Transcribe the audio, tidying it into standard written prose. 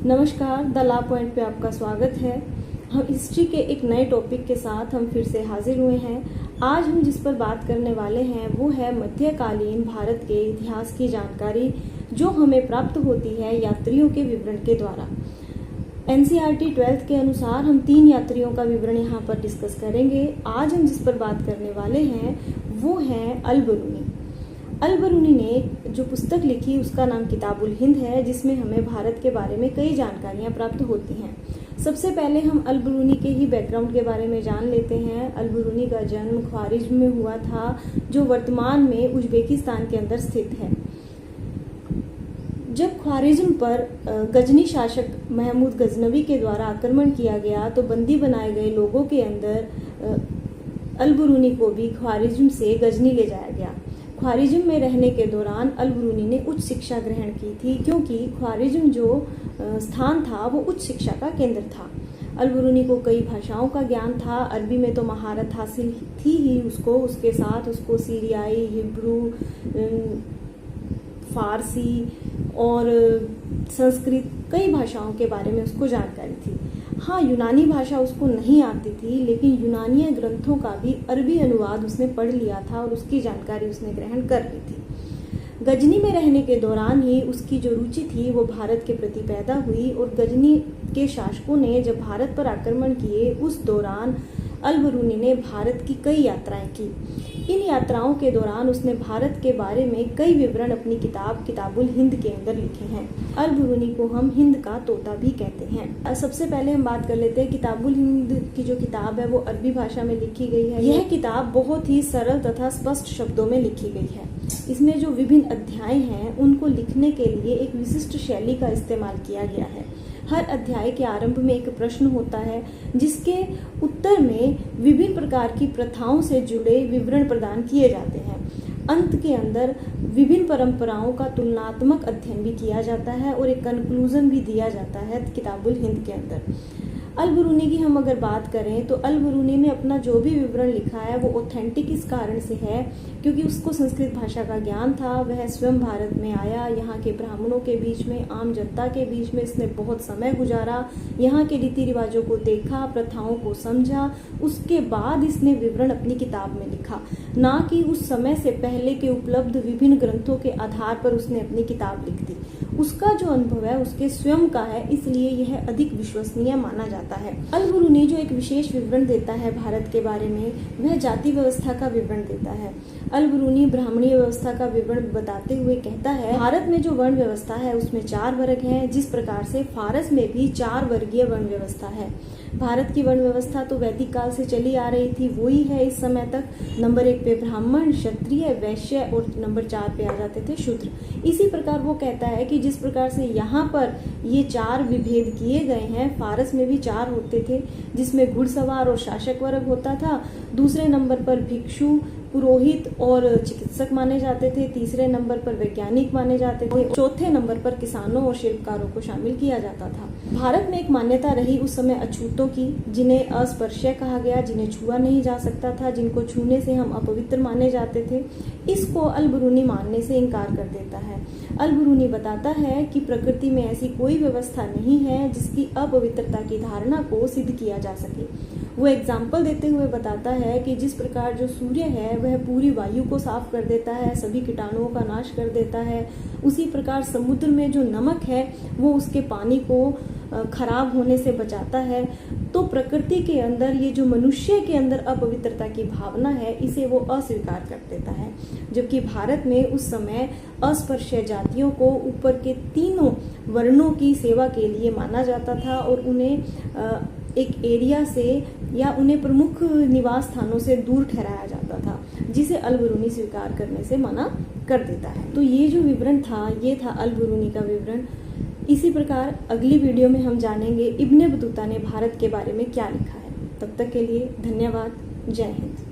नमस्कार, the La point पे आपका स्वागत है। हम हिस्ट्री के एक नए टॉपिक के साथ हम फिर से हाजिर हुए हैं। आज हम जिस पर बात करने वाले हैं वो है मध्यकालीन भारत के इतिहास की जानकारी जो हमें प्राप्त होती है यात्रियों के विवरण के द्वारा। एनसीईआरटी 12th के अनुसार हम 3 यात्रियों का विवरण यहाँ पर डिस्कस करेंगे। आज हम जिस पर बात करने वाले हैं वो है अल-बरूनी। अल-बरूनी ने जो पुस्तक लिखी उसका नाम किताबुल हिंद है, जिसमें हमें भारत के बारे में कई जानकारियां प्राप्त होती हैं। सबसे पहले हम अल-बरूनी के ही बैकग्राउंड के बारे में जान लेते हैं। अल-बरूनी का जन्म ख्वारिज्म में हुआ था, जो वर्तमान में उज्बेकिस्तान के अंदर स्थित है। जब ख्वारिज्म पर गजनी शासक महमूद गजनवी के द्वारा आक्रमण किया गया तो बंदी बनाए गए लोगों के अंदर अल-बरूनी को भी ख्वारिज्म से गजनी ले जाया गया। ख्वारिज्म में रहने के दौरान अल-बरूनी ने उच्च शिक्षा ग्रहण की थी, क्योंकि ख्वारिज्म जो स्थान था वो उच्च शिक्षा का केंद्र था। अल-बरूनी को कई भाषाओं का ज्ञान था। अरबी में तो महारत हासिल थी ही उसको, उसके साथ उसको सीरियाई, हिब्रू, फारसी और संस्कृत कई भाषाओं के बारे में उसको जानकारी थी। हाँ, यूनानी भाषा उसको नहीं आती थी, लेकिन यूनानी ग्रंथों का भी अरबी अनुवाद उसने पढ़ लिया था और उसकी जानकारी उसने ग्रहण कर ली थी। गजनी में रहने के दौरान ही उसकी जो रुचि थी वो भारत के प्रति पैदा हुई और गजनी के शासकों ने जब भारत पर आक्रमण किए उस दौरान अल-बरूनी ने भारत की कई यात्राएं की। इन यात्राओं के दौरान उसने भारत के बारे में कई विवरण अपनी किताब किताबुल हिंद के अंदर लिखे हैं। अल-बरूनी को हम हिंद का तोता भी कहते हैं। सबसे पहले हम बात कर लेते हैं किताबुल हिंद की। जो किताब है वो अरबी भाषा में लिखी गई है। यह किताब बहुत ही सरल तथा स्पष्ट शब्दों में लिखी गई है। इसमें जो विभिन्न अध्याय हैं उनको लिखने के लिए एक विशिष्ट शैली का इस्तेमाल किया गया है। हर अध्याय के आरंभ में एक प्रश्न होता है, जिसके उत्तर में विभिन्न प्रकार की प्रथाओं से जुड़े विवरण प्रदान किए जाते हैं। अंत के अंदर विभिन्न परंपराओं का तुलनात्मक अध्ययन भी किया जाता है और एक कंक्लूजन भी दिया जाता है किताबुल हिंद के अंदर। अल-बरूनी की हम अगर बात करें तो अल-बरूनी ने अपना जो भी विवरण लिखा है वो ऑथेंटिक इस कारण से है क्योंकि उसको संस्कृत भाषा का ज्ञान था। वह स्वयं भारत में आया, यहाँ के ब्राह्मणों के बीच में, आम जनता के बीच में इसने बहुत समय गुजारा, यहाँ के रीति रिवाजों को देखा, प्रथाओं को समझा, उसके बाद इसने विवरण अपनी किताब में लिखा, ना कि उस समय से पहले के उपलब्ध विभिन्न ग्रंथों के आधार पर उसने अपनी किताब लिख दी। उसका जो अनुभव है उसके स्वयं का है, इसलिए यह अधिक विश्वसनीय माना जाता है। अल-बरूनी जो एक विशेष विवरण देता है भारत के बारे में, वह जाति व्यवस्था का विवरण देता है। अल-बरूनी ब्राह्मणीय व्यवस्था का विवरण बताते हुए कहता है, भारत में जो वर्ण व्यवस्था है उसमें 4 वर्ग हैं, जिस प्रकार से फारस में भी 4 वर्गीय वर्ण व्यवस्था है। भारत की वर्ण व्यवस्था तो वैदिक काल से चली आ रही थी, वो ही है इस समय तक। नंबर 1 पे ब्राह्मण, क्षत्रिय, वैश्य और नंबर 4 पे आ जाते थे शूद्र। इसी प्रकार वो कहता है कि जिस प्रकार से यहाँ पर ये 4 विभेद किए गए हैं, फारस में भी 4 होते थे, जिसमें घुड़सवार और शासक वर्ग होता था। दूसरे नंबर पर भिक्षु, पुरोहित और चिकित्सक माने जाते थे। तीसरे नंबर पर वैज्ञानिक माने जाते थे। चौथे नंबर पर किसानों और शिल्पकारों को शामिल किया जाता था। भारत में एक मान्यता रही उस समय अछूतों की, जिन्हें अस्पृश्य कहा गया, जिन्हें छुआ नहीं जा सकता था, जिनको छूने से हम अपवित्र माने जाते थे। इसको अल-बरूनी मानने से इनकार कर देता है। अल-बरूनी बताता है कि प्रकृति में ऐसी कोई व्यवस्था नहीं है जिसकी अपवित्रता की धारणा को सिद्ध किया जा सके। वो एग्जाम्पल देते हुए बताता है कि जिस प्रकार जो सूर्य है वह पूरी वायु को साफ कर देता है, सभी कीटाणुओं का नाश कर देता है, उसी प्रकार समुद्र में जो नमक है वो उसके पानी को खराब होने से बचाता है। तो प्रकृति के अंदर ये जो मनुष्य के अंदर अपवित्रता की भावना है, इसे वो अस्वीकार कर देता है। जबकि भारत में उस समय अस्पृश्य जातियों को ऊपर के 3 वर्णों की सेवा के लिए माना जाता था और उन्हें एक एरिया से या उन्हें प्रमुख निवास स्थानों से दूर ठहराया जाता था, जिसे अल-बरूनी स्वीकार करने से मना कर देता है। तो ये जो विवरण था ये था अल-बरूनी का विवरण। इसी प्रकार अगली वीडियो में हम जानेंगे इब्ने बतूता ने भारत के बारे में क्या लिखा है। तब तक के लिए धन्यवाद। जय हिंद।